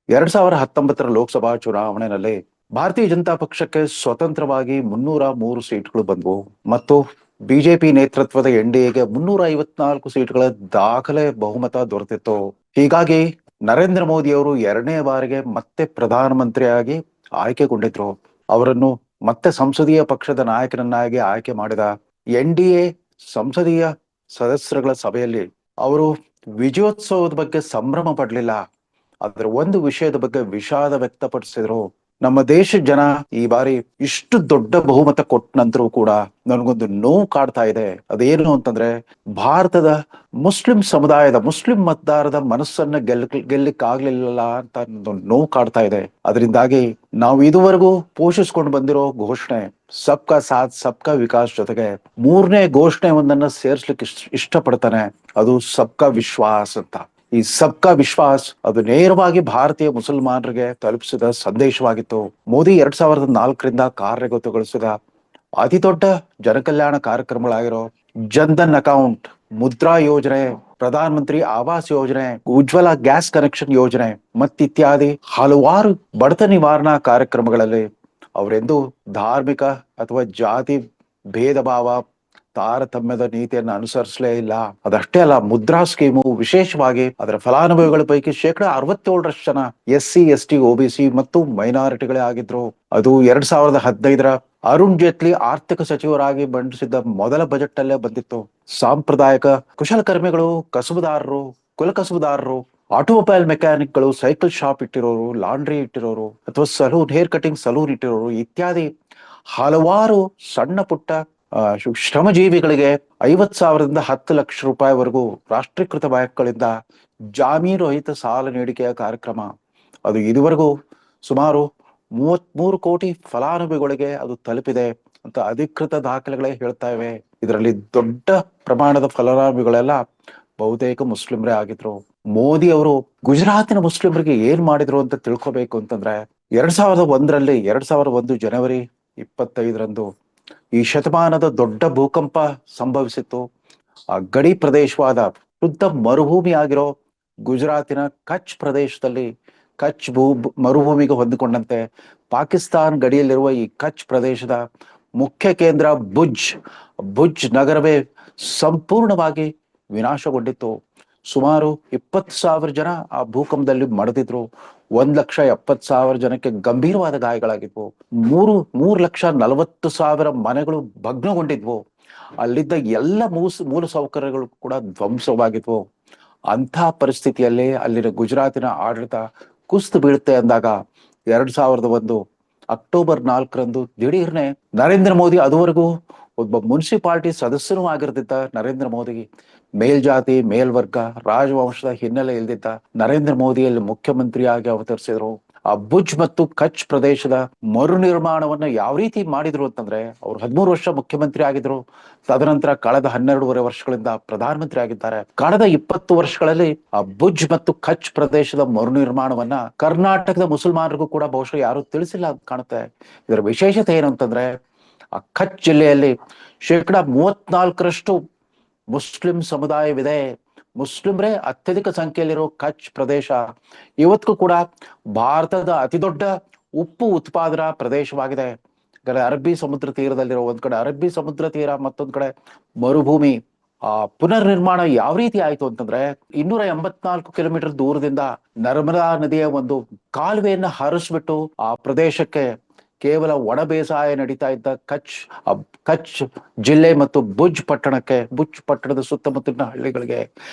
2019 ಲೋಕಸಭಾ ಚುನಾವಣೆಯಲ್ಲಿ ಭಾರತೀಯ ಜನತಾ ಪಕ್ಷಕ್ಕೆ ಸ್ವತಂತ್ರವಾಗಿ 303 ಸೀಟ್ಗಳು ಬಂದವು ಮತ್ತು ಬಿಜೆಪಿ ನೇತೃತ್ವದ ಎನ್ಡಿಎಗೆ 354 ಸೀಟ್ಗಳ ದಾಖಲೆ ಬಹುಮತ ದೊರೆತಿತ್ತು. ಹೀಗಾಗಿ ನರೇಂದ್ರ ಮೋದಿ ಅವರು ಎರಡನೇ ಬಾರಿಗೆ ಮತ್ತೆ ಪ್ರಧಾನಮಂತ್ರಿಯಾಗಿ ಆಯ್ಕೆಗೊಂಡಿದ್ರು. ಅವರನ್ನು ಮತ್ತೆ ಸಂಸದೀಯ ಪಕ್ಷದ ನಾಯಕನನ್ನಾಗಿ ಆಯ್ಕೆ ಮಾಡಿದ ಎನ್ಡಿಎ ಸಂಸದೀಯ ಸದಸ್ಯರುಗಳ ಸಭೆಯಲ್ಲಿ ಅವರು ವಿಜಯೋತ್ಸವದ ಬಗ್ಗೆ ಸಂಭ್ರಮ ಪಡಲಿಲ್ಲ. ಅದರ ಒಂದು ವಿಷಯದ ಬಗ್ಗೆ ವಿಷಾದ ವ್ಯಕ್ತಪಡಿಸಿದ್ರು. ನಮ್ಮ ದೇಶದ ಜನ ಈ ಬಾರಿ ಇಷ್ಟು ದೊಡ್ಡ ಬಹುಮತ ಕೊಟ್ಟ ನಂತರ ಕೂಡ ನನಗೊಂದು ನೋವು ಕಾಡ್ತಾ ಇದೆ. ಅದೇನು ಅಂತಂದ್ರೆ, ಭಾರತದ ಮುಸ್ಲಿಂ ಸಮುದಾಯದ ಮುಸ್ಲಿಂ ಮತದಾರರ ಮನಸ್ಸನ್ನ ಗೆಲ್ಲಿಕ್ಕಾಗ್ಲಿಲ್ಲ ಅಂತ ಒಂದು ನೋವು ಕಾಡ್ತಾ ಇದೆ. ಅದರಿಂದಾಗಿ ನಾವು ಇದುವರೆಗೂ ಪೋಷಿಸ್ಕೊಂಡು ಬಂದಿರೋ ಘೋಷಣೆ ಸಬ್ಕಾ ಸಾಥ್ ಸಬ್ಕಾ ವಿಕಾಸ್ ಜೊತೆಗೆ ಮೂರನೇ ಘೋಷಣೆ ಒಂದನ್ನ ಸೇರ್ಸ್ಲಿಕ್ಕೆ ಇಷ್ಟಪಡ್ತಾನೆ. ಅದು ಸಬ್ಕಾ ವಿಶ್ವಾಸ್ ಅಂತ. ಈ ಸಬ್ಕಾ ವಿಶ್ವಾಸ್ ಅದು ನೇರವಾಗಿ ಭಾರತೀಯ ಮುಸಲ್ಮಾನರಿಗೆ ತಲುಪಿಸಿದ ಸಂದೇಶವಾಗಿತ್ತು. ಮೋದಿ 2004ರಿಂದ ಕಾರ್ಯಗತಗೊಳಿಸಿದ ಅತಿ ದೊಡ್ಡ ಜನಕಲ್ಯಾಣ ಕಾರ್ಯಕ್ರಮಗಳಾಗಿರೋ ಜನ್ಧನ್ ಅಕೌಂಟ್, ಮುದ್ರಾ ಯೋಜನೆ, ಪ್ರಧಾನ ಮಂತ್ರಿ ಆವಾಸ್ ಯೋಜನೆ, ಉಜ್ವಲ ಗ್ಯಾಸ್ ಕನೆಕ್ಷನ್ ಯೋಜನೆ ಮತ್ತಿತ್ಯಾದಿ ಹಲವಾರು ಬಡತನ ನಿವಾರಣಾ ಕಾರ್ಯಕ್ರಮಗಳಲ್ಲಿ ಅವರೆಂದು ಧಾರ್ಮಿಕ ಅಥವಾ ಜಾತಿ ಭೇದ ಭಾವ ತಾರತಮ್ಯದ ನೀತಿಯನ್ನು ಅನುಸರಿಸಲೇ ಇಲ್ಲ. ಅದಷ್ಟೇ ಅಲ್ಲ, ಮುದ್ರಾ ಸ್ಕೀಮು ವಿಶೇಷವಾಗಿ ಅದರ ಫಲಾನುಭವಿಗಳ ಪೈಕಿ 67% ಜನ SC ST OBC ಮತ್ತು ಮೈನಾರಿಟಿಗಳೇ ಆಗಿದ್ರು. ಅದು 2015ರ ಅರುಣ್ ಜೇಟ್ಲಿ ಆರ್ಥಿಕ ಸಚಿವರಾಗಿ ಮಂಡಿಸಿದ್ದ ಮೊದಲ ಬಜೆಟ್ ಅಲ್ಲೇ ಬಂದಿತ್ತು. ಸಾಂಪ್ರದಾಯಿಕ ಕುಶಲಕರ್ಮಿಗಳು, ಕಸುಬುದಾರರು, ಕುಲಕಸುಬುದಾರರು, ಆಟೋಮೊಬೈಲ್ ಮೆಕ್ಯಾನಿಕ್ಗಳು, ಸೈಕಲ್ ಶಾಪ್ ಇಟ್ಟಿರೋರು, ಲಾಂಡ್ರಿ ಇಟ್ಟಿರೋರು ಅಥವಾ ಸಲೂನ್ ಹೇರ್ ಕಟಿಂಗ್ ಸಲೂನ್ ಇಟ್ಟಿರೋರು ಇತ್ಯಾದಿ ಹಲವಾರು ಸಣ್ಣ ಪುಟ್ಟ ಶ್ರಮಜೀವಿಗಳಿಗೆ 50,000ದಿಂದ 10 ಲಕ್ಷ ರೂಪಾಯಿವರೆಗೂ ರಾಷ್ಟ್ರೀಕೃತ ಬ್ಯಾಂಕ್ಗಳಿಂದ ಜಾಮೀನು ರಹಿತ ಸಾಲ ನೀಡಿಕೆಯ ಕಾರ್ಯಕ್ರಮ. ಅದು ಇದುವರೆಗೂ ಸುಮಾರು 33 ಕೋಟಿ ಫಲಾನುಭವಿಗಳಿಗೆ ಅದು ತಲುಪಿದೆ ಅಂತ ಅಧಿಕೃತ ದಾಖಲೆಗಳೇ ಹೇಳ್ತಾ ಇವೆ. ಇದರಲ್ಲಿ ದೊಡ್ಡ ಪ್ರಮಾಣದ ಫಲಾನುಭವಿಗಳೆಲ್ಲ ಬಹುತೇಕ ಮುಸ್ಲಿಮರೇ ಆಗಿದ್ರು. ಮೋದಿ ಅವರು ಗುಜರಾತಿನ ಮುಸ್ಲಿಮರಿಗೆ ಏನ್ ಮಾಡಿದ್ರು ಅಂತ ತಿಳ್ಕೊಬೇಕು ಅಂತಂದ್ರೆ, 2001 ಜನವರಿ 25ರಂದು ಈ ಶತಮಾನದ ದೊಡ್ಡ ಭೂಕಂಪ ಸಂಭವಿಸಿತ್ತು. ಆ ಗಡಿ ಪ್ರದೇಶವಾದ ಶುದ್ಧ ಮರುಭೂಮಿ ಆಗಿರೋ ಗುಜರಾತಿನ ಕಚ್ ಪ್ರದೇಶದಲ್ಲಿ ಕಚ್ ಮರುಭೂಮಿಗೆ ಹೊಂದಿಕೊಂಡಂತೆ ಪಾಕಿಸ್ತಾನ್ ಗಡಿಯಲ್ಲಿರುವ ಈ ಕಚ್ ಪ್ರದೇಶದ ಮುಖ್ಯ ಕೇಂದ್ರ ಭುಜ್ ನಗರವೇ ಸಂಪೂರ್ಣವಾಗಿ ವಿನಾಶಗೊಂಡಿತ್ತು. ಸುಮಾರು 20,000 ಜನ ಆ ಭೂಕಂಪದಲ್ಲಿ ಮಡಿದಿದ್ರು. 1,70,000 ಜನಕ್ಕೆ ಗಂಭೀರವಾದ ಗಾಯಗಳಾಗಿದ್ವು. 3,40,000 ಮನೆಗಳು ಭಗ್ನಗೊಂಡಿದ್ವು. ಅಲ್ಲಿದ್ದ ಎಲ್ಲ ಮೂಲ ಸೌಕರ್ಯಗಳು ಕೂಡ ಧ್ವಂಸವಾಗಿದ್ವು. ಅಂಥ ಪರಿಸ್ಥಿತಿಯಲ್ಲಿ ಅಲ್ಲಿನ ಗುಜರಾತಿನ ಆಡಳಿತ ಕುಸಿದು ಬೀಳುತ್ತೆ ಅಂದಾಗ 2001 ಅಕ್ಟೋಬರ್ 4ರಂದು ದಿಢೀರ್ನೆ ನರೇಂದ್ರ ಮೋದಿ, ಅದುವರೆಗೂ ಒಬ್ಬ ಮುನ್ಸಿಪಾಲಿಟಿ ಸದಸ್ಯನೂ ಆಗಿರ್ತಿದ್ದ ನರೇಂದ್ರ ಮೋದಿ, ಮೇಲ್ಜಾತಿ ಮೇಲ್ವರ್ಗ ರಾಜವಂಶದ ಹಿನ್ನೆಲೆ ಇಲ್ದಿದ್ದ ನರೇಂದ್ರ ಮೋದಿಯಲ್ಲಿ ಮುಖ್ಯಮಂತ್ರಿಯಾಗಿ ಅವತರಿಸಿದ್ರು. ಆ ಭುಜ್ ಮತ್ತು ಕಚ್ ಪ್ರದೇಶದ ಮರು ನಿರ್ಮಾಣವನ್ನ ಯಾವ ರೀತಿ ಮಾಡಿದ್ರು ಅಂತಂದ್ರೆ, ಅವ್ರು 13 ವರ್ಷ ಮುಖ್ಯಮಂತ್ರಿ ಆಗಿದ್ರು. ತದನಂತರ ಕಳೆದ 12.5 ವರ್ಷಗಳಿಂದ ಪ್ರಧಾನಮಂತ್ರಿ ಆಗಿದ್ದಾರೆ. ಕಳೆದ 20 ವರ್ಷಗಳಲ್ಲಿ ಆ ಭುಜ್ ಮತ್ತು ಕಚ್ ಪ್ರದೇಶದ ಮರು ನಿರ್ಮಾಣವನ್ನ ಕರ್ನಾಟಕದ ಮುಸಲ್ಮಾನರಿಗೂ ಕೂಡ ಬಹುಶಃ ಯಾರು ತಿಳಿಸಿಲ್ಲ ಅಂತ ಕಾಣುತ್ತೆ. ಇದರ ವಿಶೇಷತೆ ಏನು ಅಂತಂದ್ರೆ, ಆ ಕಚ್ ಜಿಲ್ಲೆಯಲ್ಲಿ 34% ಮುಸ್ಲಿಂ ಸಮುದಾಯವಿದೆ. ಮುಸ್ಲಿಮ್ರೇ ಅತ್ಯಧಿಕ ಸಂಖ್ಯೆಯಲ್ಲಿರೋ ಕಚ್ ಪ್ರದೇಶ ಇವತ್ತಿಗೂ ಕೂಡ ಭಾರತದ ಅತಿ ದೊಡ್ಡ ಉಪ್ಪು ಉತ್ಪಾದನಾ ಪ್ರದೇಶವಾಗಿದೆ. ಅರಬ್ಬಿ ಸಮುದ್ರ ತೀರದಲ್ಲಿರೋ ಒಂದ್ ಕಡೆ ಅರಬ್ಬಿ ಸಮುದ್ರ ತೀರ, ಮತ್ತೊಂದ್ ಕಡೆ ಮರುಭೂಮಿ. ಆ ಪುನರ್ ನಿರ್ಮಾಣ ಯಾವ ರೀತಿ ಆಯ್ತು ಅಂತಂದ್ರೆ, 284 ಕಿಲೋಮೀಟರ್ ದೂರದಿಂದ ನರ್ಮದಾ ನದಿಯ ಒಂದು ಕಾಲುವೆಯನ್ನ ಹರಿಸ್ಬಿಟ್ಟು ಆ ಪ್ರದೇಶಕ್ಕೆ ಕೇವಲ ಒಣ ಬೇಸಾಯ ನಡೀತಾ ಇದ್ದ ಕಚ್ ಜಿಲ್ಲೆ ಮತ್ತು ಭುಜ್ ಪಟ್ಟಣದ ಸುತ್ತಮುತ್ತಲಿನ ಹಳ್ಳಿಗಳಿಗೆ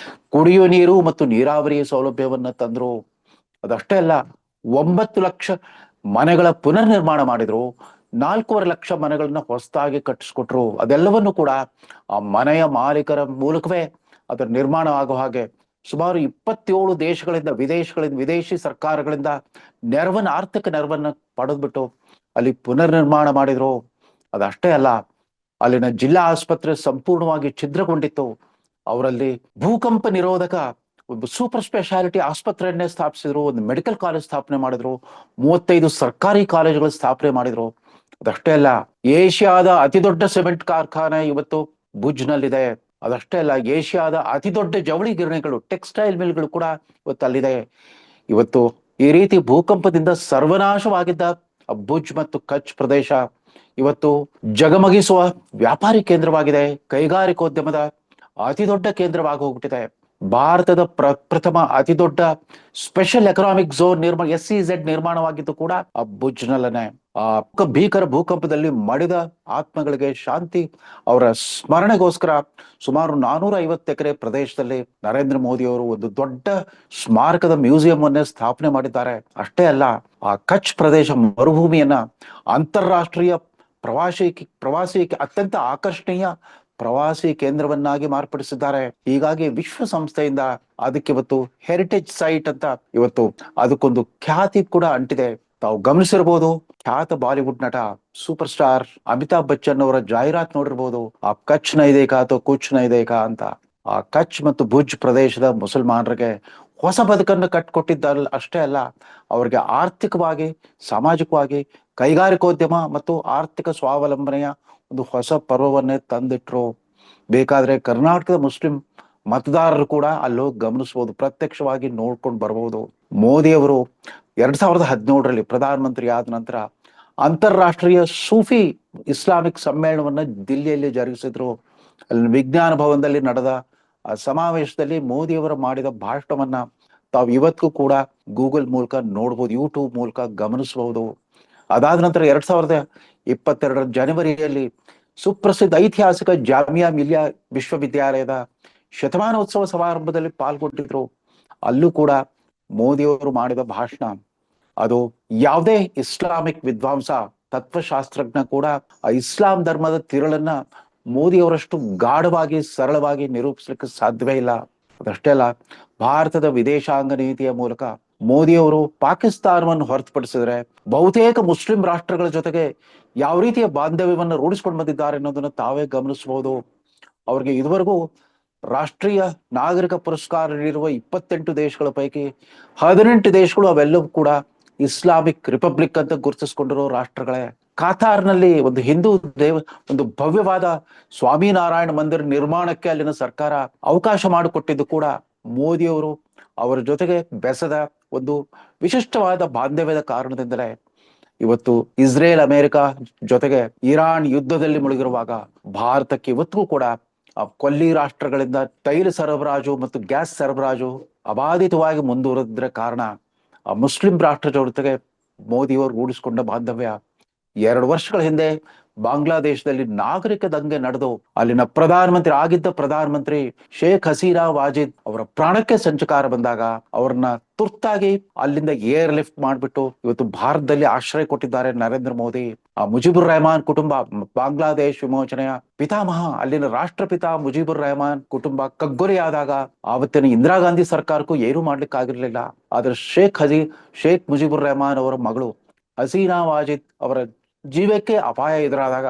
ಕುಡಿಯುವ ನೀರು ಮತ್ತು ನೀರಾವರಿ ಸೌಲಭ್ಯವನ್ನ ತಂದ್ರು. ಅದಷ್ಟೇ ಅಲ್ಲ, 9 ಲಕ್ಷ ಮನೆಗಳ ಪುನರ್ ನಿರ್ಮಾಣ ಮಾಡಿದ್ರು. 4.5 ಲಕ್ಷ ಮನೆಗಳನ್ನ ಹೊಸದಾಗಿ ಕಟ್ಟಿಸ್ಕೊಟ್ರು. ಅದೆಲ್ಲವನ್ನು ಕೂಡ ಆ ಮನೆಯ ಮಾಲೀಕರ ಮೂಲಕವೇ ಅದರ ನಿರ್ಮಾಣ ಆಗೋ ಹಾಗೆ ಸುಮಾರು 27 ದೇಶಗಳಿಂದ ವಿದೇಶಿ ಸರ್ಕಾರಗಳಿಂದ ಆರ್ಥಿಕ ನೆರವನ್ನ ಪಡೆದ್ಬಿಟ್ಟು ಅಲ್ಲಿ ಪುನರ್ ನಿರ್ಮಾಣ ಮಾಡಿದ್ರು. ಅದಷ್ಟೇ ಅಲ್ಲ, ಅಲ್ಲಿನ ಜಿಲ್ಲಾ ಆಸ್ಪತ್ರೆ ಸಂಪೂರ್ಣವಾಗಿ ಛಿದ್ರಗೊಂಡಿತ್ತು. ಅವರಲ್ಲಿ ಭೂಕಂಪ ನಿರೋಧಕ ಒಂದು ಸೂಪರ್ ಸ್ಪೆಷಾಲಿಟಿ ಆಸ್ಪತ್ರೆಯನ್ನೇ ಸ್ಥಾಪಿಸಿದ್ರು. ಒಂದು ಮೆಡಿಕಲ್ ಕಾಲೇಜ್ ಸ್ಥಾಪನೆ ಮಾಡಿದ್ರು. 35 ಸರ್ಕಾರಿ ಕಾಲೇಜುಗಳು ಸ್ಥಾಪನೆ ಮಾಡಿದ್ರು. ಅದಷ್ಟೇ ಅಲ್ಲ, ಏಷ್ಯಾದ ಅತಿ ದೊಡ್ಡ ಸಿಮೆಂಟ್ ಕಾರ್ಖಾನೆ ಇವತ್ತು ಭುಜ್ನಲ್ಲಿದೆ. ಅದಷ್ಟೇ ಅಲ್ಲ, ಏಷ್ಯಾದ ಅತಿ ದೊಡ್ಡ ಜವಳಿ ಗಿರಣಿಗಳು ಟೆಕ್ಸ್ಟೈಲ್ ಮಿಲ್ಗಳು ಕೂಡ ಇವತ್ತು ಅಲ್ಲಿದೆ. ಇವತ್ತು ಈ ರೀತಿ ಭೂಕಂಪದಿಂದ ಸರ್ವನಾಶವಾಗಿದ್ದ ಭುಜ್ ಮತ್ತು ಕಚ್ ಪ್ರದೇಶ ಇವತ್ತು ಜಗಮಗಿಸುವ ವ್ಯಾಪಾರಿ ಕೇಂದ್ರವಾಗಿದೆ, ಕೈಗಾರಿಕೋದ್ಯಮದ ಅತಿ ದೊಡ್ಡ ಕೇಂದ್ರವಾಗಿ ಹೋಗ್ಬಿಟ್ಟಿದೆ. ಭಾರತದ ಪ್ರಥಮ ಅತಿ ದೊಡ್ಡ ಸ್ಪೆಷಲ್ ಎಕನಾಮಿಕ್ ಝೋನ್ SEZ ನಿರ್ಮಾಣವಾಗಿದ್ದು ಕೂಡ ಆ ಭುಜ್ ನಲ್ಲನೆ. ಆ ಭೀಕರ ಭೂಕಂಪದಲ್ಲಿ ಮಡಿದ ಆತ್ಮಗಳಿಗೆ ಶಾಂತಿ, ಅವರ ಸ್ಮರಣೆಗೋಸ್ಕರ ಸುಮಾರು 450 ಎಕರೆ ಪ್ರದೇಶದಲ್ಲಿ ನರೇಂದ್ರ ಮೋದಿ ಅವರು ಒಂದು ದೊಡ್ಡ ಸ್ಮಾರಕದ ಮ್ಯೂಸಿಯಂ ಅನ್ನೇ ಸ್ಥಾಪನೆ ಮಾಡಿದ್ದಾರೆ. ಅಷ್ಟೇ ಅಲ್ಲ, ಆ ಕಚ್ ಪ್ರದೇಶ ಮರುಭೂಮಿಯನ್ನ ಅಂತಾರಾಷ್ಟ್ರೀಯ ಪ್ರವಾಸಿ ಅತ್ಯಂತ ಆಕರ್ಷಣೀಯ ಪ್ರವಾಸಿ ಕೇಂದ್ರವನ್ನಾಗಿ ಮಾರ್ಪಡಿಸಿದ್ದಾರೆ. ಹೀಗಾಗಿ ವಿಶ್ವಸಂಸ್ಥೆಯಿಂದ ಅದಕ್ಕೆ ಇವತ್ತು ಹೆರಿಟೇಜ್ ಸೈಟ್ ಅಂತ ಇವತ್ತು ಅದಕ್ಕೊಂದು ಖ್ಯಾತಿ ಕೂಡ ಅಂಟಿದೆ. ತಾವು ಗಮನಿಸಿರ್ಬೋದು, ಖ್ಯಾತ ಬಾಲಿವುಡ್ ನಟ ಸೂಪರ್ ಸ್ಟಾರ್ ಅಮಿತಾಬ್ ಬಚ್ಚನ್ ಅವರ ಜಾಹೀರಾತ್ ನೋಡಿರ್ಬೋದು, ಆ ಕಚ್ ನೈದೇಕಾ ಅಥವಾ ಕುಚ್ ನೈದೇಕಾ ಅಂತ. ಆ ಕಚ್ ಮತ್ತು ಭುಜ್ ಪ್ರದೇಶದ ಮುಸಲ್ಮಾನರಿಗೆ ಹೊಸ ಬದುಕನ್ನು ಕಟ್ಕೊಟ್ಟಿದ್ದಲ್ಲ ಅಷ್ಟೇ ಅಲ್ಲ, ಅವರಿಗೆ ಆರ್ಥಿಕವಾಗಿ, ಸಾಮಾಜಿಕವಾಗಿ, ಕೈಗಾರಿಕೋದ್ಯಮ ಮತ್ತು ಆರ್ಥಿಕ ಸ್ವಾವಲಂಬನೆಯ ಒಂದು ಹೊಸ ಪರ್ವವನ್ನೇ ತಂದಿಟ್ರು. ಬೇಕಾದ್ರೆ ಕರ್ನಾಟಕದ ಮುಸ್ಲಿಂ ಮತದಾರರು ಕೂಡ ಅಲ್ಲೋಗಿ ಗಮನಿಸಬಹುದು, ಪ್ರತ್ಯಕ್ಷವಾಗಿ ನೋಡ್ಕೊಂಡು ಬರ್ಬೋದು. ಮೋದಿ ಅವರು 2017ರಲ್ಲಿ ಪ್ರಧಾನಮಂತ್ರಿ ಆದ ನಂತರ ಅಂತಾರಾಷ್ಟ್ರೀಯ ಸೂಫಿ ಇಸ್ಲಾಮಿಕ್ ಸಮ್ಮೇಳನವನ್ನ ದಿಲ್ಲಿಯಲ್ಲಿ ಜರುಗಿಸಿದ್ರು. ಅಲ್ಲಿ ವಿಜ್ಞಾನ ಭವನದಲ್ಲಿ ನಡೆದ ಆ ಸಮಾವೇಶದಲ್ಲಿ ಮೋದಿಯವರು ಮಾಡಿದ ಭಾಷಣವನ್ನ ತಾವು ಇವತ್ತು ಕೂಡ ಗೂಗಲ್ ಮೂಲಕ ನೋಡ್ಬೋದು, ಯೂಟ್ಯೂಬ್ ಮೂಲಕ ಗಮನಿಸಬಹುದು. ಅದಾದ ನಂತರ 2022 ಜನವರಿಯಲ್ಲಿ ಸುಪ್ರಸಿದ್ಧ ಐತಿಹಾಸಿಕ ಜಾಮಿಯಾ ಮಿಲಿಯಾ ವಿಶ್ವವಿದ್ಯಾಲಯದ ಶತಮಾನೋತ್ಸವ ಸಮಾರಂಭದಲ್ಲಿ ಪಾಲ್ಗೊಂಡಿದ್ರು. ಅಲ್ಲೂ ಕೂಡ ಮೋದಿಯವರು ಮಾಡಿದ ಭಾಷಣ, ಅದು ಯಾವುದೇ ಇಸ್ಲಾಮಿಕ್ ವಿದ್ವಾಂಸ, ತತ್ವಶಾಸ್ತ್ರಜ್ಞ ಕೂಡ ಆ ಇಸ್ಲಾಂ ಧರ್ಮದ ತಿರುಳನ್ನ ಮೋದಿಯವರಷ್ಟು ಗಾಢವಾಗಿ, ಸರಳವಾಗಿ ನಿರೂಪಿಸ್ಲಿಕ್ಕೆ ಸಾಧ್ಯವೇ ಇಲ್ಲ. ಅದಷ್ಟೇ ಅಲ್ಲ, ಭಾರತದ ವಿದೇಶಾಂಗ ನೀತಿಯ ಮೂಲಕ ಮೋದಿಯವರು ಪಾಕಿಸ್ತಾನವನ್ನು ಹೊರತುಪಡಿಸಿದ್ರೆ ಬಹುತೇಕ ಮುಸ್ಲಿಂ ರಾಷ್ಟ್ರಗಳ ಜೊತೆಗೆ ಯಾವ ರೀತಿಯ ಬಾಂಧವ್ಯವನ್ನು ರೂಢಿಸ್ಕೊಂಡು ಬಂದಿದ್ದಾರೆ ಅನ್ನೋದನ್ನ ತಾವೇ ಗಮನಿಸಬಹುದು. ಅವ್ರಿಗೆ ಇದುವರೆಗೂ ರಾಷ್ಟ್ರೀಯ ನಾಗರಿಕ ಪುರಸ್ಕಾರ ನೀಡಿರುವ 28 ದೇಶಗಳ ಪೈಕಿ 18 ದೇಶಗಳು ಅವೆಲ್ಲವೂ ಕೂಡ ಇಸ್ಲಾಮಿಕ್ ರಿಪಬ್ಲಿಕ್ ಅಂತ ಗುರುತಿಸಿಕೊಂಡಿರೋ ರಾಷ್ಟ್ರಗಳೇ. ಕಾತಾರ್ನಲ್ಲಿ ಒಂದು ಹಿಂದೂ ಒಂದು ಭವ್ಯವಾದ ಸ್ವಾಮಿನಾರಾಯಣ ಮಂದಿರ ನಿರ್ಮಾಣಕ್ಕೆ ಅಲ್ಲಿನ ಸರ್ಕಾರ ಅವಕಾಶ ಮಾಡಿಕೊಟ್ಟಿದ್ದು ಕೂಡ ಮೋದಿಯವರು ಅವರ ಜೊತೆಗೆ ಬೆಸೆದ ಒಂದು ವಿಶಿಷ್ಟವಾದ ಬಾಂಧವ್ಯದ ಕಾರಣದಿಂದಲೇ. ಇವತ್ತು ಇಸ್ರೇಲ್ ಅಮೆರಿಕ ಜೊತೆಗೆ ಇರಾನ್ ಯುದ್ಧದಲ್ಲಿ ಮುಳುಗಿರುವಾಗ ಭಾರತಕ್ಕೆ ಇವತ್ತಿಗೂ ಕೂಡ ಆ ಕೊಲ್ಲಿ ರಾಷ್ಟ್ರಗಳಿಂದ ತೈಲ ಸರಬರಾಜು ಮತ್ತು ಗ್ಯಾಸ್ ಸರಬರಾಜು ಅಬಾಧಿತವಾಗಿ ಮುಂದುವರೆದ್ರ ಕಾರಣ ಆ ಮುಸ್ಲಿಂ ರಾಷ್ಟ್ರ ಜೊತೆಗೆ ಮೋದಿಯವರು ರೂಢಿಸಿಕೊಂಡ ಬಾಂಧವ್ಯ 2 ವರ್ಷಗಳ ಹಿಂದೆ ಬಾಂಗ್ಲಾದೇಶದಲ್ಲಿ ನಾಗರಿಕ ದಂಗೆ ನಡೆದು ಅಲ್ಲಿನ ಪ್ರಧಾನಮಂತ್ರಿ ಶೇಖ್ ಹಸೀನಾ ವಾಜಿದ್ ಅವರ ಪ್ರಾಣಕ್ಕೆ ಸಂಚಕಾರ ಬಂದಾಗ ಅವ್ರನ್ನ ತುರ್ತಾಗಿ ಅಲ್ಲಿಂದ ಏರ್ ಲಿಫ್ಟ್ ಮಾಡ್ಬಿಟ್ಟು ಇವತ್ತು ಭಾರತದಲ್ಲಿ ಆಶ್ರಯ ಕೊಟ್ಟಿದ್ದಾರೆ ನರೇಂದ್ರ ಮೋದಿ. ಆ ಮುಜಿಬುರ್ ರೆಹಮಾನ್ ಕುಟುಂಬ, ಬಾಂಗ್ಲಾದೇಶ್ ವಿಮೋಚನೆಯ ಪಿತಾಮಹ, ಅಲ್ಲಿನ ರಾಷ್ಟ್ರಪಿತ ಮುಜಿಬುರ್ ರೆಹಮಾನ್ ಕುಟುಂಬ ಕಗ್ಗೊಲೆಯಾದಾಗ ಆವತ್ತಿನ ಇಂದಿರಾ ಗಾಂಧಿ ಸರ್ಕಾರಕ್ಕೂ ಏನೂ ಮಾಡ್ಲಿಕ್ಕೆ ಆಗಿರ್ಲಿಲ್ಲ. ಆದ್ರೆ ಶೇಖ್ ಮುಜಿಬುರ್ ರೆಹಮಾನ್ ಅವರ ಮಗಳು ಹಸೀನಾ ವಾಜಿದ್ ಅವರ ಜೀವಕ್ಕೆ ಅಪಾಯ ಎದುರಾದಾಗ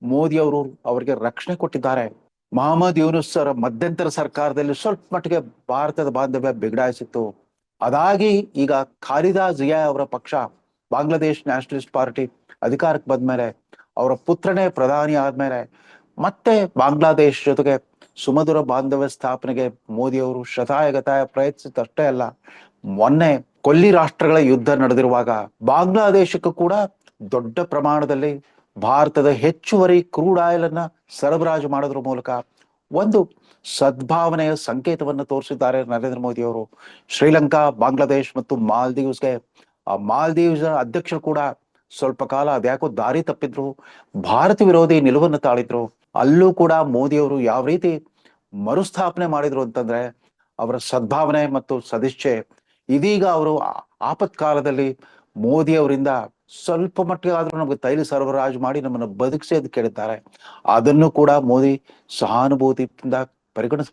ಮೋದಿ ಅವರು ಅವರಿಗೆ ರಕ್ಷಣೆ ಕೊಟ್ಟಿದ್ದಾರೆ. ಮೊಹಮ್ಮದ್ ಯೂನುಸ್ ಅವರ ಮಧ್ಯಂತರ ಸರ್ಕಾರದಲ್ಲಿ ಸ್ವಲ್ಪ ಮಟ್ಟಿಗೆ ಭಾರತದ ಬಾಂಧವ್ಯ ಬಿಗಡಾಯಿಸಿತ್ತು. ಅದಾಗಿ ಈಗ ಖಾಲಿದಾ ಜಿಯಾ ಅವರ ಪಕ್ಷ ಬಾಂಗ್ಲಾದೇಶ್ ನ್ಯಾಷನಲಿಸ್ಟ್ ಪಾರ್ಟಿ ಅಧಿಕಾರಕ್ಕೆ ಬಂದ್ಮೇಲೆ, ಅವರ ಪುತ್ರನೇ ಪ್ರಧಾನಿ ಆದ್ಮೇಲೆ ಮತ್ತೆ ಬಾಂಗ್ಲಾದೇಶ್ ಜೊತೆಗೆ ಸುಮಧುರ ಬಾಂಧವ್ಯ ಸ್ಥಾಪನೆಗೆ ಮೋದಿ ಅವರು ಶತಾಯಗತಾಯ ಪ್ರಯತ್ನಿಸಿದಷ್ಟೇ ಅಲ್ಲ, ಮೊನ್ನೆ ಕೊಲ್ಲಿ ರಾಷ್ಟ್ರಗಳ ಯುದ್ಧ ನಡೆದಿರುವಾಗ ಬಾಂಗ್ಲಾದೇಶಕ್ಕೂ ಕೂಡ ದೊಡ್ಡ ಪ್ರಮಾಣದಲ್ಲಿ ಭಾರತದ ಹೆಚ್ಚುವರಿ ಕ್ರೂಡ್ ಆಯಿಲ್ ಅನ್ನ ಸರಬರಾಜು ಮಾಡೋದ್ರ ಮೂಲಕ ಒಂದು ಸದ್ಭಾವನೆಯ ಸಂಕೇತವನ್ನು ತೋರಿಸಿದ್ದಾರೆ ನರೇಂದ್ರ ಮೋದಿ ಅವರು. ಶ್ರೀಲಂಕಾ, ಬಾಂಗ್ಲಾದೇಶ್ ಮತ್ತು ಮಾಲ್ದೀವ್ಸ್ಗೆ ಆ ಮಾಲ್ದೀವ್ಸ್ ಅಧ್ಯಕ್ಷರು ಕೂಡ ಸ್ವಲ್ಪ ಕಾಲ ಅದ್ಯಾಕೋ ದಾರಿ ತಪ್ಪಿದ್ರು, ಭಾರತ ವಿರೋಧಿ ನಿಲುವನ್ನು ತಾಳಿದ್ರು. ಅಲ್ಲೂ ಕೂಡ ಮೋದಿ ಅವರು ಯಾವ ರೀತಿ ಮರುಸ್ಥಾಪನೆ ಮಾಡಿದ್ರು ಅಂತಂದ್ರೆ ಅವರ ಸದ್ಭಾವನೆ ಮತ್ತು ಸದಿಚ್ಛೆ ಇದೀಗ ಅವರು ಆಪತ್ಕಾಲದಲ್ಲಿ ಮೋದಿ ಅವರಿಂದ ಸ್ವಲ್ಪ ಮಟ್ಟಿಗೆ ಆದ್ರೂ ನಮ್ಗೆ ತೈಲ ಸರಬರಾಜು ಮಾಡಿ ನಮ್ಮನ್ನು ಬದುಕಿಸಿ ಅಂತ ಕೇಳಿದ್ದಾರೆ. ಅದನ್ನು ಕೂಡ ಮೋದಿ ಸಹಾನುಭೂತಿಯಿಂದ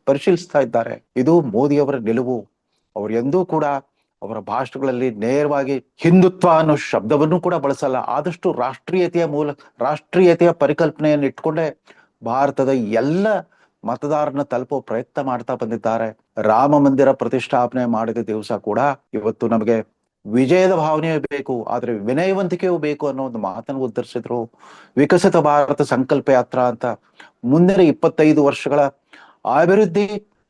ಪರಿಶೀಲಿಸ್ತಾ ಇದ್ದಾರೆ. ಇದು ಮೋದಿ ಅವರ ನಿಲುವು. ಅವ್ರು ಎಂದೂ ಕೂಡ ಅವರ ಭಾಷಣಗಳಲ್ಲಿ ನೇರವಾಗಿ ಹಿಂದುತ್ವ ಅನ್ನೋ ಶಬ್ದವನ್ನು ಕೂಡ ಬಳಸಲ್ಲ. ಆದಷ್ಟು ರಾಷ್ಟ್ರೀಯತೆಯ ಪರಿಕಲ್ಪನೆಯನ್ನು ಇಟ್ಕೊಂಡೇ ಭಾರತದ ಎಲ್ಲ ಮತದಾರನ ತಲುಪೋ ಪ್ರಯತ್ನ ಮಾಡ್ತಾ ಬಂದಿದ್ದಾರೆ. ರಾಮ ಮಂದಿರ ಪ್ರತಿಷ್ಠಾಪನೆ ಮಾಡಿದ ದಿವಸ ಕೂಡ ಇವತ್ತು ನಮಗೆ ವಿಜಯದ ಭಾವನೆಯೂ ಬೇಕು, ಆದ್ರೆ ವಿನಯವಂತಿಕೆಯೂ ಬೇಕು ಅನ್ನೋ ಒಂದು ಮಾತನ್ನು ಉತ್ತರಿಸಿದ್ರು. ವಿಕಸಿತ ಭಾರತ ಸಂಕಲ್ಪ ಯಾತ್ರಾ ಅಂತ ಮುಂದಿನ 25 ವರ್ಷಗಳ ಅಭಿವೃದ್ಧಿ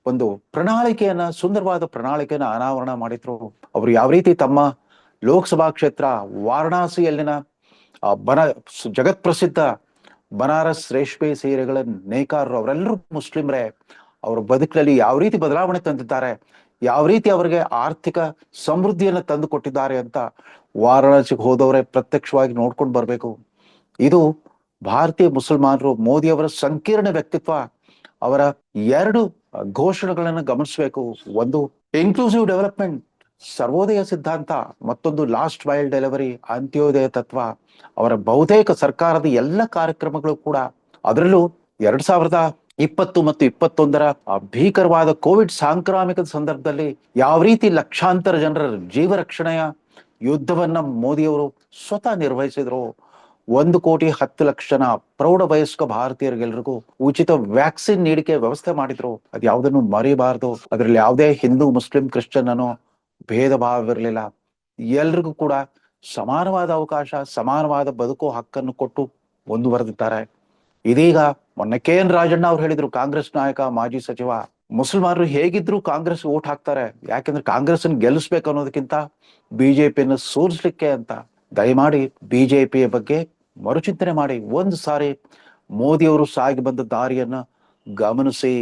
ಒಂದು ಪ್ರಣಾಳಿಕೆಯನ್ನ, ಸುಂದರವಾದ ಪ್ರಣಾಳಿಕೆಯನ್ನ ಅನಾವರಣ ಮಾಡಿದ್ರು. ಅವರು ಯಾವ ರೀತಿ ತಮ್ಮ ಲೋಕಸಭಾ ಕ್ಷೇತ್ರ ವಾರಣಾಸಿಯಲ್ಲಿನ ಜಗತ್ ಪ್ರಸಿದ್ಧ ಬನಾರಸ್ ರೇಷ್ಮೆ ಸೀರೆಗಳ ನೇಕಾರರು ಅವರೆಲ್ಲರೂ ಮುಸ್ಲಿಮ್ರೇ. ಅವರ ಬದುಕಿನಲ್ಲಿ ಯಾವ ರೀತಿ ಬದಲಾವಣೆ ತಂದಿದ್ದಾರೆ, ಯಾವ ರೀತಿ ಅವರಿಗೆ ಆರ್ಥಿಕ ಸಮೃದ್ಧಿಯನ್ನು ತಂದು ಕೊಟ್ಟಿದ್ದಾರೆ ಅಂತ ವಾರಾಣಸಿಗೆ ಹೋದವರೇ ಪ್ರತ್ಯಕ್ಷವಾಗಿ ನೋಡ್ಕೊಂಡು ಬರ್ಬೇಕು. ಇದು ಭಾರತೀಯ ಮುಸಲ್ಮಾನರು ಮೋದಿಯವರ ಸಂಕೀರ್ಣ ವ್ಯಕ್ತಿತ್ವ, ಅವರ ಎರಡು ಘೋಷಣೆಗಳನ್ನು ಗಮನಿಸಬೇಕು. ಒಂದು ಇನ್ಕ್ಲೂಸಿವ್ ಡೆವಲಪ್ಮೆಂಟ್, ಸರ್ವೋದಯ ಸಿದ್ಧಾಂತ, ಮತ್ತೊಂದು ಲಾಸ್ಟ್ ಮೈಲ್ ಡೆಲಿವರಿ, ಅಂತ್ಯೋದಯ ತತ್ವ. ಅವರ ಬಹುತೇಕ ಸರ್ಕಾರದ ಎಲ್ಲ ಕಾರ್ಯಕ್ರಮಗಳು ಕೂಡ, ಅದರಲ್ಲೂ 2020 ಮತ್ತು 2021 ಭೀಕರವಾದ ಕೋವಿಡ್ ಸಾಂಕ್ರಾಮಿಕದ ಸಂದರ್ಭದಲ್ಲಿ ಯಾವ ರೀತಿ ಲಕ್ಷಾಂತರ ಜನರ ಜೀವ ರಕ್ಷಣೆಯ ಯುದ್ಧವನ್ನ ಮೋದಿಯವರು ಸ್ವತಃ ನಿರ್ವಹಿಸಿದ್ರು. 1,10,00,000 ಜನ ಪ್ರೌಢ ವಯಸ್ಕ ಭಾರತೀಯರಿಗೆಲ್ರಿಗೂ ಉಚಿತ ವ್ಯಾಕ್ಸಿನ್ ನೀಡಿಕೆ ವ್ಯವಸ್ಥೆ ಮಾಡಿದ್ರು. ಅದು ಯಾವುದನ್ನು ಮರಿಬಾರದು. ಅದರಲ್ಲಿ ಯಾವುದೇ ಹಿಂದೂ, ಮುಸ್ಲಿಂ, ಕ್ರಿಶ್ಚಿಯನ್ ಅನ್ನೋ ಭೇದ ಭಾವವಿರಲಿಲ್ಲ. ಎಲ್ರಿಗೂ ಕೂಡ ಸಮಾನವಾದ ಅವಕಾಶ, ಸಮಾನವಾದ ಬದುಕು ಹಕ್ಕನ್ನು ಕೊಟ್ಟು ಮುಂದುವರೆದಿದ್ದಾರೆ. ಇದೀಗ ಮೊನ್ನೆ KN ರಾಜಣ್ಣ ಅವ್ರು ಹೇಳಿದ್ರು, ಕಾಂಗ್ರೆಸ್ ನಾಯಕ, ಮಾಜಿ ಸಚಿವ, ಮುಸಲ್ಮಾನರು ಹೇಗಿದ್ರು ಕಾಂಗ್ರೆಸ್ ಓಟ್ ಹಾಕ್ತಾರೆ, ಯಾಕೆಂದ್ರೆ ಕಾಂಗ್ರೆಸ್ ಗೆಲ್ಲಿಸ್ಬೇಕು ಅನ್ನೋದಕ್ಕಿಂತ ಬಿಜೆಪಿಯನ್ನು ಸೋಲಿಸ್ಲಿಕ್ಕೆ ಅಂತ. ದಯಮಾಡಿ ಬಿಜೆಪಿಯ ಬಗ್ಗೆ ಮರುಚಿಂತನೆ ಮಾಡಿ. ಒಂದು ಸಾರಿ ಮೋದಿಯವರು ಸಾಗಿ ಬಂದ ದಾರಿಯನ್ನ ಗಮನಿಸಿ.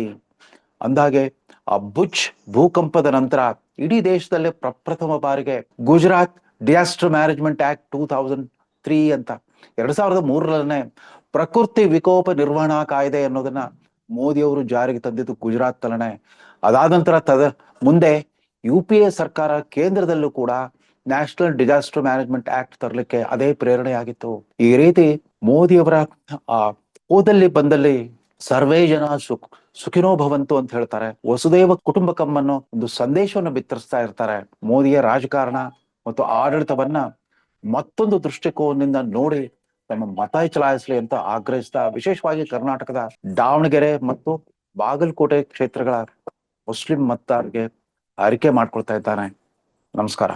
ಅಂದಾಗೆ ಆ ಭುಜ್ ಭೂಕಂಪದ ನಂತರ ಇಡೀ ದೇಶದಲ್ಲೇ ಪ್ರಪ್ರಥಮ ಬಾರಿಗೆ ಗುಜರಾತ್ ಡಿಸಾಸ್ಟರ್ ಮ್ಯಾನೇಜ್ಮೆಂಟ್ ಆಕ್ಟ್ 2003 ಅಂತ 2003ರಲ್ಲೇ ಪ್ರಕೃತಿ ವಿಕೋಪ ನಿರ್ವಹಣಾ ಕಾಯ್ದೆ ಅನ್ನೋದನ್ನ ಮೋದಿಯವರು ಜಾರಿಗೆ ತಂದಿದ್ದು ಗುಜರಾತ್ ತಲನೆ. ಅದಾದ ನಂತರ ಮುಂದೆ UPA ಸರ್ಕಾರ ಕೇಂದ್ರದಲ್ಲೂ ಕೂಡ ನ್ಯಾಷನಲ್ ಡಿಸಾಸ್ಟರ್ ಮ್ಯಾನೇಜ್ಮೆಂಟ್ ಆಕ್ಟ್ ತರಲಿಕ್ಕೆ ಅದೇ ಪ್ರೇರಣೆ ಆಗಿತ್ತು. ಈ ರೀತಿ ಮೋದಿಯವರ ಹೋದಲ್ಲಿ ಬಂದಲ್ಲಿ ಸರ್ವೇ ಜನ ಸುಖಿನೋ ಭವಂತು ಅಂತ ಹೇಳ್ತಾರೆ. ವಸುದೈವ ಕುಟುಂಬಕಂ ಅನ್ನೋ ಒಂದು ಸಂದೇಶವನ್ನು ಬಿತ್ತರಿಸ್ತಾ ಇರ್ತಾರೆ. ಮೋದಿಯ ರಾಜಕಾರಣ ಮತ್ತು ಆಡಳಿತವನ್ನ ಮತ್ತೊಂದು ದೃಷ್ಟಿಕೋನದಿಂದ ನೋಡಿ ತಮ್ಮ ಮತ ಚಲಾಯಿಸಲಿ ಅಂತ ಆಗ್ರಹಿಸ್ತಾ, ವಿಶೇಷವಾಗಿ ಕರ್ನಾಟಕದ ದಾವಣಗೆರೆ ಮತ್ತು ಬಾಗಲಕೋಟೆ ಕ್ಷೇತ್ರಗಳ ಮುಸ್ಲಿಂ ಮತದಾರರಿಗೆ ಅರಿಕೆ ಮಾಡ್ಕೊಳ್ತಾ ಇದ್ದಾನೆ. ನಮಸ್ಕಾರ.